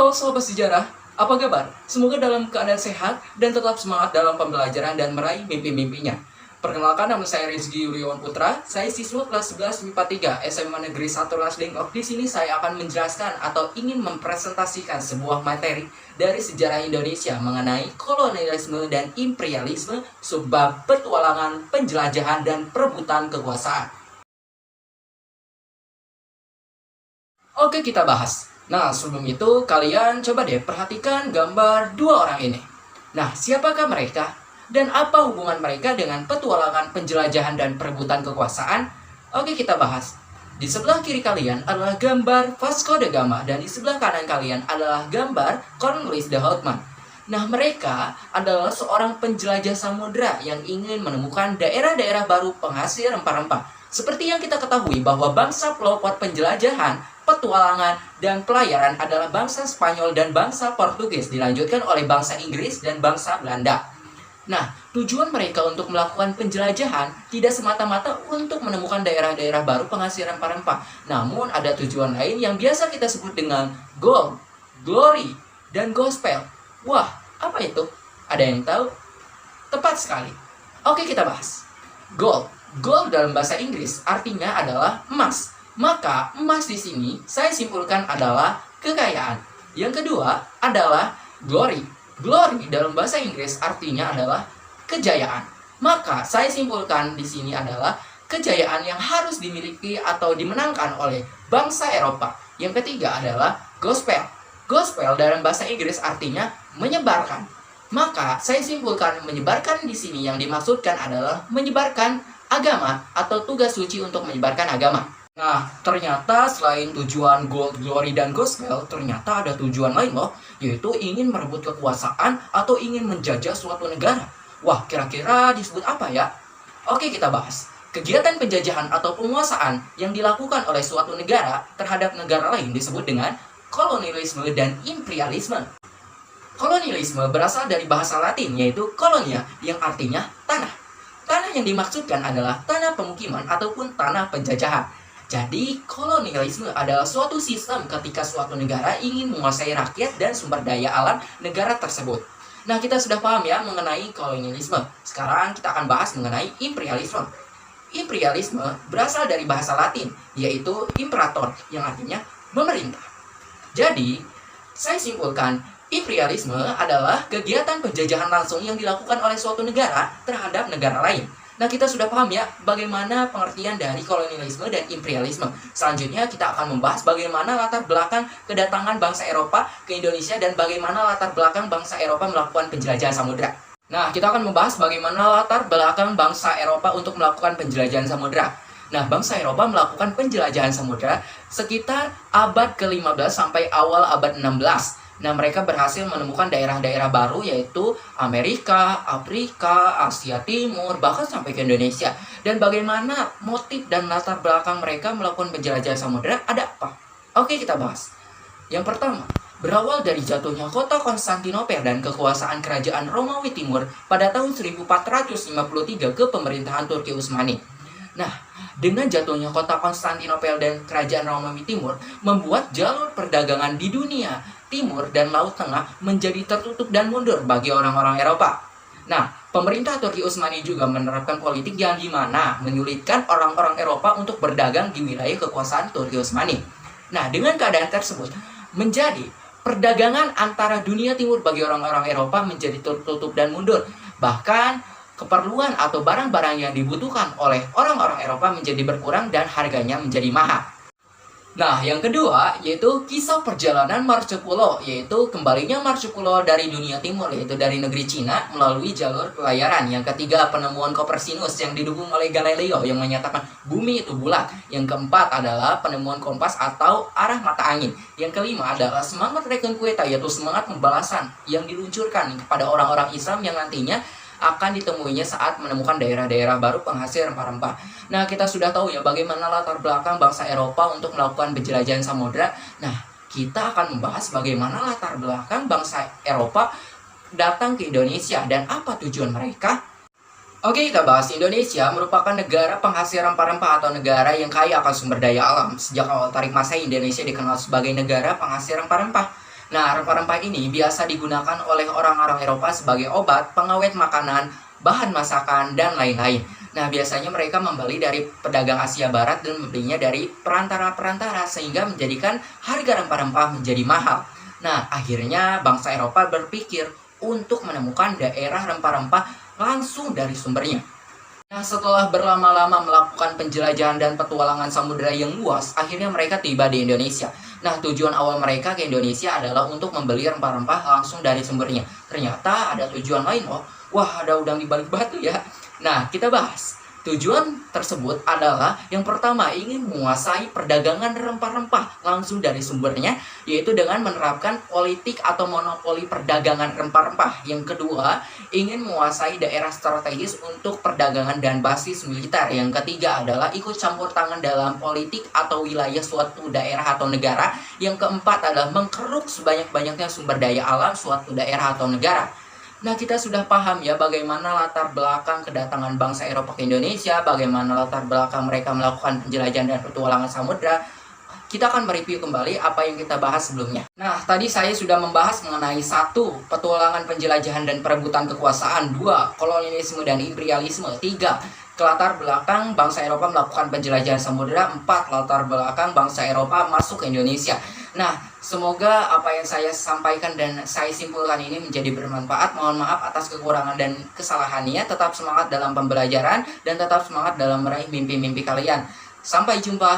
Halo Sobat Sejarah, apa kabar? Semoga dalam keadaan sehat dan tetap semangat dalam pembelajaran dan meraih mimpi-mimpinya. Perkenalkan, nama saya Rizky Yuryawan Putra, saya siswa kelas 11 MIPA 3 SMA Negeri 1 Lasdengklok. Di sini saya akan menjelaskan atau ingin mempresentasikan sebuah materi dari sejarah Indonesia mengenai kolonialisme dan imperialisme, subbab petualangan, penjelajahan, dan perebutan kekuasaan. Oke, kita bahas. Nah, sebelum itu kalian coba deh perhatikan gambar dua orang ini. Nah, siapakah mereka? Dan apa hubungan mereka dengan petualangan, penjelajahan, dan perebutan kekuasaan? Oke, kita bahas. Di sebelah kiri kalian adalah gambar Vasco da Gama, dan di sebelah kanan kalian adalah gambar Cornelius de Houtman. Nah, mereka adalah seorang penjelajah samudera yang ingin menemukan daerah-daerah baru penghasil rempah-rempah. Seperti yang kita ketahui bahwa bangsa pelopor penjelajahan, petualangan, dan pelayaran adalah bangsa Spanyol dan bangsa Portugis, dilanjutkan oleh bangsa Inggris dan bangsa Belanda. Nah, tujuan mereka untuk melakukan penjelajahan tidak semata-mata untuk menemukan daerah-daerah baru penghasil rempah-rempah. Namun ada tujuan lain yang biasa kita sebut dengan gold, glory, dan gospel. Wah, apa itu? Ada yang tahu? Tepat sekali. Oke, kita bahas. Gold. Gold dalam bahasa Inggris artinya adalah emas. Maka emas di sini saya simpulkan adalah kekayaan. Yang kedua adalah glory. Glory dalam bahasa Inggris artinya adalah kejayaan. Maka saya simpulkan di sini adalah kejayaan yang harus dimiliki atau dimenangkan oleh bangsa Eropa. Yang ketiga adalah gospel. Gospel dalam bahasa Inggris artinya menyebarkan. Maka saya simpulkan menyebarkan di sini yang dimaksudkan adalah menyebarkan agama atau tugas suci untuk menyebarkan agama. Nah, ternyata selain tujuan gold, glory, dan gospel, ternyata ada tujuan lain loh, yaitu ingin merebut kekuasaan atau ingin menjajah suatu negara. Wah, kira-kira disebut apa ya? Oke, kita bahas. Kegiatan penjajahan atau penguasaan yang dilakukan oleh suatu negara terhadap negara lain disebut dengan kolonialisme dan imperialisme. Kolonialisme berasal dari bahasa Latin, yaitu kolonia, yang artinya tanah. Tanah yang dimaksudkan adalah tanah pemukiman ataupun tanah penjajahan. Jadi, kolonialisme adalah suatu sistem ketika suatu negara ingin menguasai rakyat dan sumber daya alam negara tersebut. Nah, kita sudah paham ya mengenai kolonialisme. Sekarang kita akan bahas mengenai imperialisme. Imperialisme berasal dari bahasa Latin, yaitu imperator, yang artinya memerintah. Jadi, saya simpulkan, imperialisme adalah kegiatan penjajahan langsung yang dilakukan oleh suatu negara terhadap negara lain. Nah, kita sudah paham ya bagaimana pengertian dari kolonialisme dan imperialisme. Selanjutnya kita akan membahas bagaimana latar belakang kedatangan bangsa Eropa ke Indonesia dan bagaimana latar belakang bangsa Eropa melakukan penjelajahan samudera. Nah, kita akan membahas bagaimana latar belakang bangsa Eropa untuk melakukan penjelajahan samudera. Nah, bangsa Eropa melakukan penjelajahan samudera sekitar abad ke-15 sampai awal abad 16. Nah, mereka berhasil menemukan daerah-daerah baru yaitu Amerika, Afrika, Asia Timur, bahkan sampai ke Indonesia. Dan bagaimana motif dan latar belakang mereka melakukan penjelajahan samudera ada apa? Oke, kita bahas. Yang pertama, berawal dari jatuhnya kota Konstantinopel dan kekuasaan kerajaan Romawi Timur pada tahun 1453 ke pemerintahan Turki Utsmani. Nah, dengan jatuhnya kota Konstantinopel dan kerajaan Romawi Timur membuat jalur perdagangan di dunia Timur dan Laut Tengah menjadi tertutup dan mundur bagi orang-orang Eropa. Nah, pemerintah Turki Utsmani juga menerapkan politik yang dimana menyulitkan orang-orang Eropa untuk berdagang di wilayah kekuasaan Turki Utsmani. Nah, dengan keadaan tersebut menjadi perdagangan antara dunia timur bagi orang-orang Eropa menjadi tertutup dan mundur. Bahkan keperluan atau barang-barang yang dibutuhkan oleh orang-orang Eropa menjadi berkurang dan harganya menjadi mahal. Nah, yang kedua yaitu kisah perjalanan Marco Polo, yaitu kembalinya Marco Polo dari dunia timur, yaitu dari negeri Cina melalui jalur pelayaran. Yang ketiga, penemuan Copernicus yang didukung oleh Galileo yang menyatakan bumi itu bulat. Yang keempat adalah penemuan kompas atau arah mata angin. Yang kelima adalah semangat Reconquista, yaitu semangat pembalasan yang diluncurkan kepada orang-orang Islam yang nantinya akan ditemuinya saat menemukan daerah-daerah baru penghasil rempah-rempah. Nah, kita sudah tahu ya bagaimana latar belakang bangsa Eropa untuk melakukan penjelajahan samudera. Nah, kita akan membahas bagaimana latar belakang bangsa Eropa datang ke Indonesia dan apa tujuan mereka. Oke, kita bahas. Indonesia merupakan negara penghasil rempah-rempah atau negara yang kaya akan sumber daya alam. Sejak awal tarik Masehi, Indonesia dikenal sebagai negara penghasil rempah-rempah. Nah, rempah-rempah ini biasa digunakan oleh orang-orang Eropa sebagai obat, pengawet makanan, bahan masakan, dan lain-lain. Nah, biasanya mereka membeli dari pedagang Asia Barat dan membelinya dari perantara-perantara sehingga menjadikan harga rempah-rempah menjadi mahal. Nah, akhirnya bangsa Eropa berpikir untuk menemukan daerah rempah-rempah langsung dari sumbernya. Nah, setelah berlama-lama melakukan penjelajahan dan petualangan samudera yang luas, akhirnya mereka tiba di Indonesia. Nah, tujuan awal mereka ke Indonesia adalah untuk membeli rempah-rempah langsung dari sumbernya. Ternyata ada tujuan lain loh. Wah, ada udang di balik batu ya. Nah, kita bahas. Tujuan tersebut adalah yang pertama ingin menguasai perdagangan rempah-rempah langsung dari sumbernya, yaitu dengan menerapkan politik atau monopoli perdagangan rempah-rempah. Yang kedua, ingin menguasai daerah strategis untuk perdagangan dan basis militer. Yang ketiga adalah ikut campur tangan dalam politik atau wilayah suatu daerah atau negara. Yang keempat adalah mengkeruk sebanyak-banyaknya sumber daya alam suatu daerah atau negara. Nah, kita sudah paham ya bagaimana latar belakang kedatangan bangsa Eropa ke Indonesia, bagaimana latar belakang mereka melakukan penjelajahan dan petualangan samudra. Kita akan mereview kembali apa yang kita bahas sebelumnya. Nah, tadi saya sudah membahas mengenai 1. Petualangan penjelajahan dan perebutan kekuasaan. 2. Kolonialisme dan imperialisme. 3. Latar belakang bangsa Eropa melakukan penjelajahan samudera. 4. Latar belakang bangsa Eropa masuk ke Indonesia. Nah, semoga apa yang saya sampaikan dan saya simpulkan ini menjadi bermanfaat. Mohon maaf atas kekurangan dan kesalahannya. Tetap semangat dalam pembelajaran dan tetap semangat dalam meraih mimpi-mimpi kalian. Sampai jumpa.